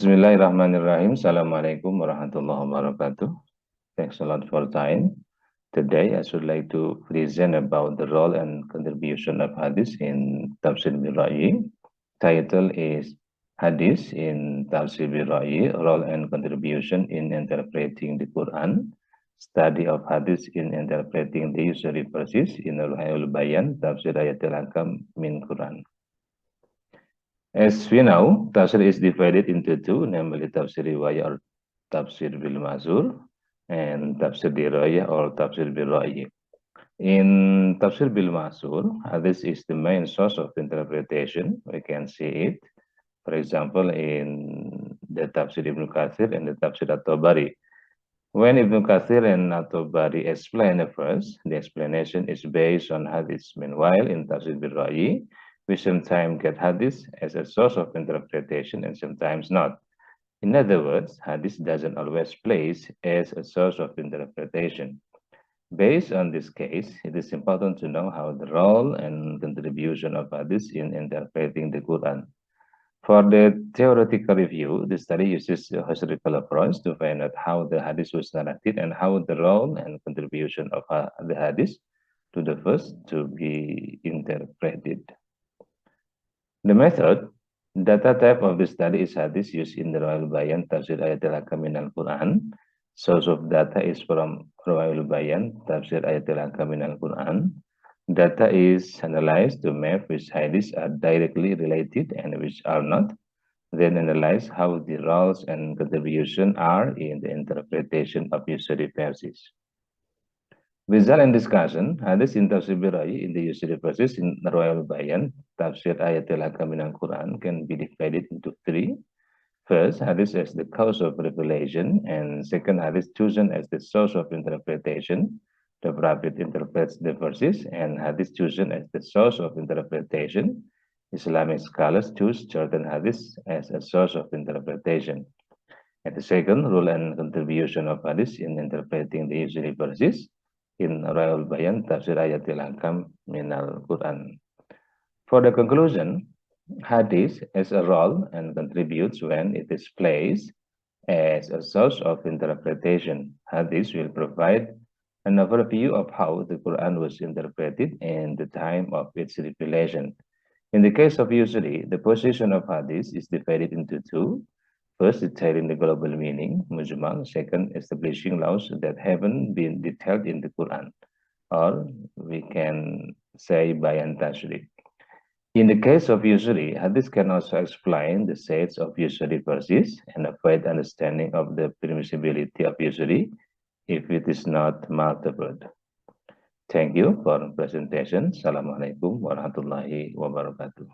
Bismillahirrahmanirrahim. Assalamualaikum warahmatullahi wabarakatuh. Thanks a lot for time. Today, I should like to present about the role and contribution of Hadith in Tafsir bil-Ra'yi. Title is Hadith in Tafsir bil-Ra'yi, Role and Contribution in Interpreting the Quran. Study of Hadith in Interpreting the Usury Verses in Ruhayul Bayan, Tafsir Ayatul Hakam min Quran. As we know, tafsir is divided into two, namely tafsir riwayah or tafsir bil mazur and tafsir dirayah or tafsir bil ra'yi. In tafsir bil mazur, this is the main source of interpretation. We can see it, for example, in the tafsir Ibn Kathir and the tafsir At-Tabari. When Ibn Kathir and At-Tabari explain a verse, the explanation is based on hadith. Meanwhile, in tafsir bil ra'yi, we sometimes get hadith as a source of interpretation and sometimes not. In other words, hadith doesn't always place as a source of interpretation. Based on this case, it is important to know how the role and contribution of hadith in interpreting the Quran. For the theoretical review, the study uses a historical approach to find out how the hadith was narrated and how the role and contribution of the hadith to the verse to be interpreted. The method, data type of the study is hadith used in the Ruhayul Bayan, Tafsir Ayatul Hakam min al-Quran. Source of data is from Ruhayul Bayan, Tafsir Ayatul Hakam min al-Quran. Data is analyzed to map which hadiths are directly related and which are not. Then analyze how the roles and contribution are in the interpretation of usury verses. Result and discussion, hadith in Tafsir bil-Ra'yi in the usury verses in Ruhayul Bayan, Tafsir Ayatul Hakam min al-Quran can be divided into three. First, hadith as the cause of revelation, and second, hadith chosen as the source of interpretation. The Prophet interprets the verses, and hadith chosen as the source of interpretation. Islamic scholars choose certain hadiths as a source of interpretation. And the second, role and contribution of hadith in interpreting the usury verses in Ruhayul Bayan, Tafsir Ayatul Hakam min al-Quran. For the conclusion, hadith has a role and contributes when it is placed as a source of interpretation. Hadith will provide an overview of how the Quran was interpreted and the time of its revelation. In the case of usury, the position of hadith is divided into two. First, detailing the global meaning, mujmal. Second, establishing laws that haven't been detailed in the Quran, or we can say bayan tashri'. In the case of usury, hadith can also explain the sets of usury verses and avoid understanding of the permissibility of usury if it is not multiple. Thank you for presentation. Assalamualaikum warahmatullahi wabarakatuh.